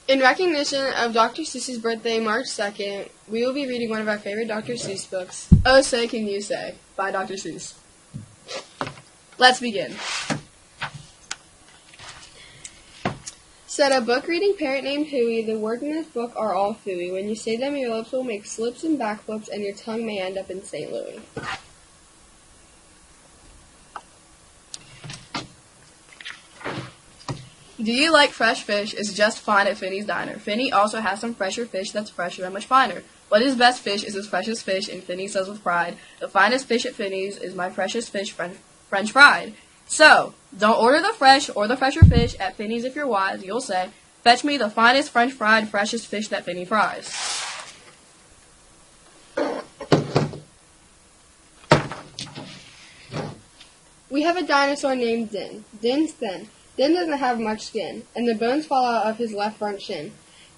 In recognition of Dr. Seuss's birthday, March 2nd, we will be reading one of our favorite Dr. Seuss books, Oh Say Can You Say, by Dr. Seuss. Let's begin. Said a book-reading parrot named Hooey, the words in this book are all phooey. When you say them, your lips will make slips and backflips, and your tongue may end up in St. Louis. Do you like fresh fish? It's just fine at Finney's Diner. Finney also has some fresher fish that's fresher and much finer. But his best fish is his freshest fish, and Finney says with pride, the finest fish at Finney's is my freshest fish, French fried. So, don't order the fresh or the fresher fish at Finney's if you're wise. You'll say, fetch me the finest French fried, freshest fish that Finney fries. We have a dinosaur named Din. Din's thin. Din doesn't have much skin, and the bones fall out of his left front shin.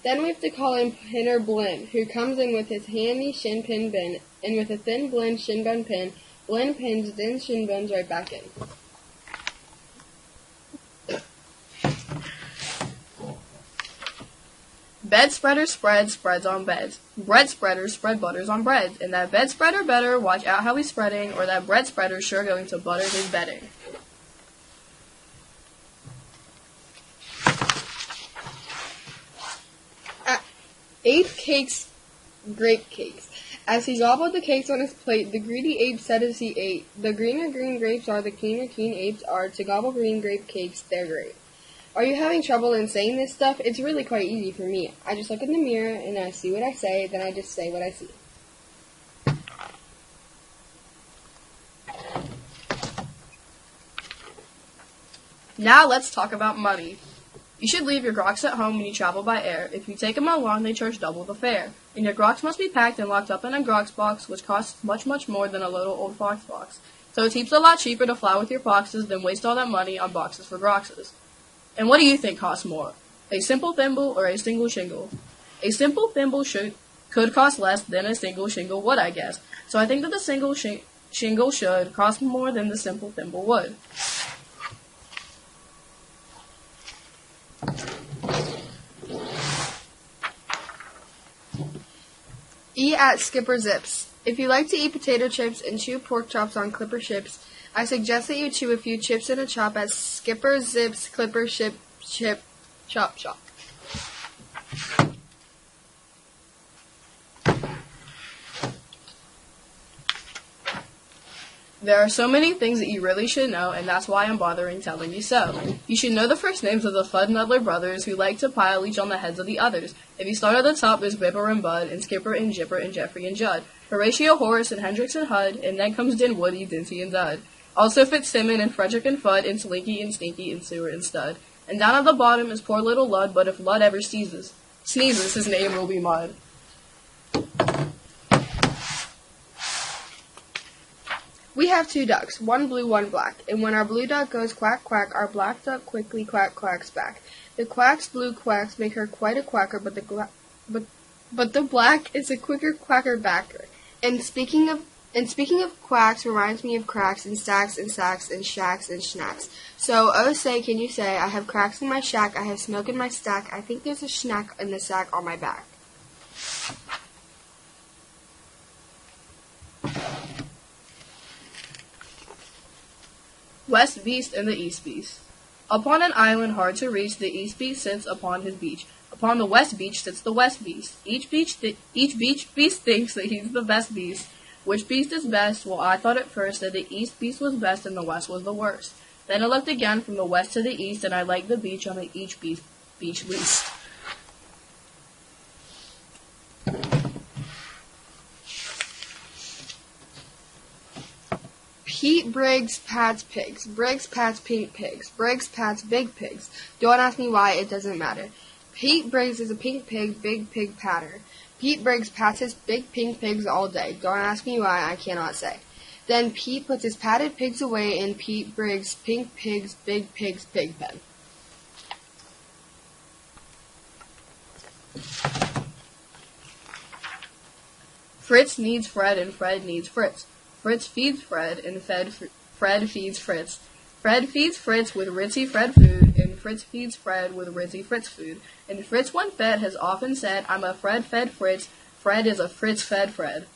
Then we have to call him Pinner Blinn, who comes in with his handy shin pin bin, and with a thin Blinn shin bone pin, Blinn pins Din's shin bones right back in. Bed spreader spreads on beds. Bread spreaders spread butters on breads. And that bed spreader better watch out how he's spreading, or that bread spreader's sure going to butter his bedding. Ape cakes, grape cakes. As he gobbled the cakes on his plate, the greedy ape said as he ate, the greener green grapes are, the keener keen apes are, to gobble green grape cakes, they're great. Are you having trouble in saying this stuff? It's really quite easy for me. I just look in the mirror and I see what I say, then I just say what I see. Now let's talk about money. You should leave your grocs at home when you travel by air. If you take them along, they charge double the fare. And your grocs must be packed and locked up in a grocs box, which costs much, much more than a little old fox box. So it's heaps a lot cheaper to fly with your foxes than waste all that money on boxes for groxes. And what do you think costs more? A simple thimble or a single shingle? A simple thimble could cost less than a single shingle would, I guess. So I think that the single shingle should cost more than the simple thimble would. Eat at Skipper Zips. If you like to eat potato chips and chew pork chops on Clipper chips, I suggest that you chew a few chips and a chop at Skipper Zips Clipper Chip Chop Chop. There are so many things that you really should know, and that's why I'm bothering telling you so. You should know the first names of the Fudd-Nuddler brothers who like to pile each on the heads of the others. If you start at the top, there's Bipper and Bud, and Skipper and Jipper and Jeffrey and Judd, Horatio, Horace, and Hendrix and Hud, and then comes Dinwoody, Dinty, and Dud. Also Fitzsimmon and Frederick and Fudd, and Slinky and Stinky and Sewer and Stud. And down at the bottom is poor little Lud, but if Lud ever sneezes, his name will be Mud. We have two ducks, one blue, one black, and when our blue duck goes quack, quack, our black duck quickly quack, quacks back. The quack's blue quacks make her quite a quacker, but the black is a quicker quacker backer. And speaking of quacks reminds me of cracks and stacks and sacks and shacks and schnacks. So, oh say, can you say, I have cracks in my shack, I have smoke in my stack, I think there's a schnack in the sack on my back. West Beast and the East Beast. Upon an island hard to reach, the East Beast sits upon his beach. Upon the West Beach sits the West Beast. Each beach beast thinks that he's the best beast. Which beast is best? Well, I thought at first that the East Beast was best and the West was the worst. Then I looked again from the West to the East, and I liked the beach on the each beach least. Pete Briggs pats pigs. Briggs pats pink pigs. Briggs pats big pigs. Don't ask me why, it doesn't matter. Pete Briggs is a pink pig, big pig patter. Pete Briggs pats his big pink pigs all day. Don't ask me why, I cannot say. Then Pete puts his patted pigs away in Pete Briggs' pink pigs, big pigs, pig pen. Fritz needs Fred and Fred needs Fritz. Fritz feeds Fred, and Fred feeds Fritz. Fred feeds Fritz with ritzy Fred food, and Fritz feeds Fred with Rizzy Fritz food. And Fritz when fed has often said, I'm a Fred fed Fritz. Fred is a Fritz fed Fred.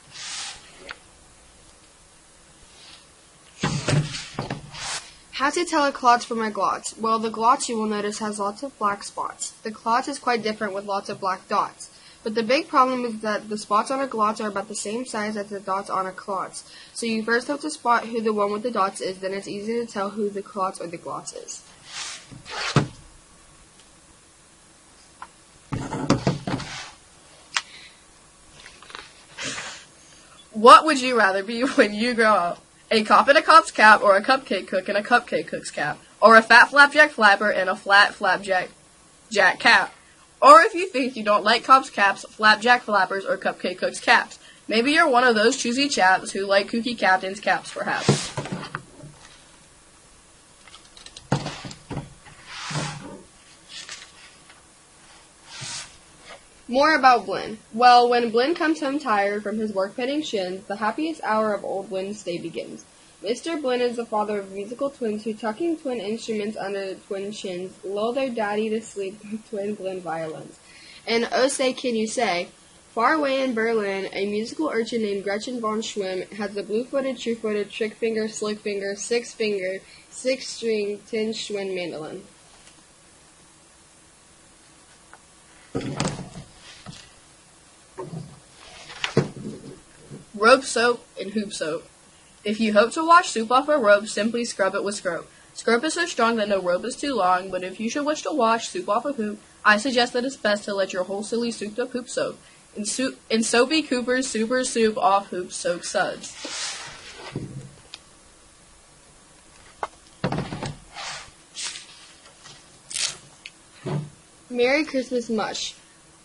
How to tell a klotz from a glotz? Well, the glotz you will notice has lots of black spots. The klotz is quite different with lots of black dots. But the big problem is that the spots on a glotz are about the same size as the dots on a klotz. So you first have to spot who the one with the dots is, then it's easy to tell who the klotz or the glotz is. What would you rather be when you grow up? A cop in a cop's cap, or a cupcake cook in a cupcake cook's cap? Or a fat flapjack flapper in a flat flapjack cap? Or if you think you don't like cops' caps, flapjack flappers, or cupcake cooks' caps. Maybe you're one of those choosy chaps who like kooky captains' caps, perhaps. More about Blinn. Well, when Blinn comes home tired from his work petting shins, the happiest hour of old Blinn's day begins. Mr. Blinn is the father of musical twins who, tucking twin instruments under twin chins, lull their daddy to sleep with twin Blinn violins. And oh say can you say, far away in Berlin, a musical urchin named Gretchen von Schwimm has a blue-footed, true-footed, trick-finger, slick-finger, six-finger, six-string, tin-Schwinn mandolin. Rope soap and hoop soap. If you hope to wash soup off a rope, simply scrub it with Scrope. Scrope is so strong that no rope is too long, but if you should wish to wash soup off a hoop, I suggest that it's best to let your whole silly souped up hoop soak. In Soapy Cooper's Super Soup Off Hoop Soak Suds. Merry Christmas Mush.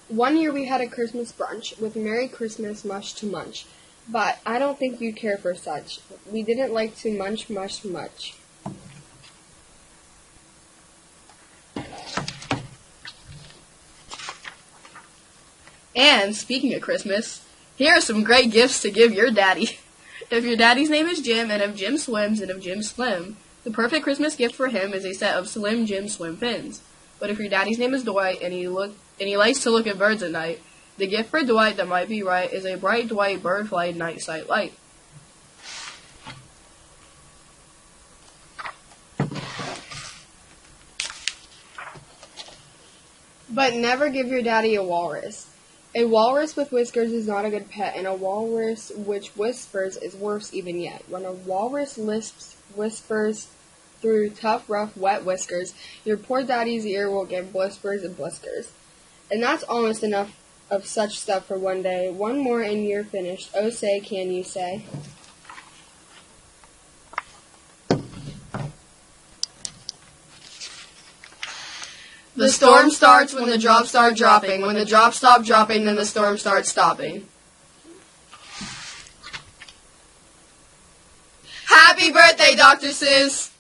One year we had a Christmas brunch with Merry Christmas mush to munch, but I don't think you'd care for such. We didn't like to munch mush much. And speaking of Christmas, here are some great gifts to give your daddy. If your daddy's name is Jim, and if Jim swims, and if Jim's slim, the perfect Christmas gift for him is a set of Slim Jim swim fins. But if your daddy's name is Dwight, and he likes to look at birds at night, the gift for Dwight that might be right is a bright Dwight bird flight night sight light. But never give your daddy a walrus. A walrus with whiskers is not a good pet, and a walrus which whispers is worse even yet. When a walrus whispers through tough, rough, wet whiskers, your poor daddy's ear will get blisters and blisters. And that's almost enough of such stuff for one day. One more and you're finished. Oh, say, can you say? The storm starts when the drops start dropping. When the drops stop dropping, then the storm starts stopping. Happy birthday, Dr. Seuss!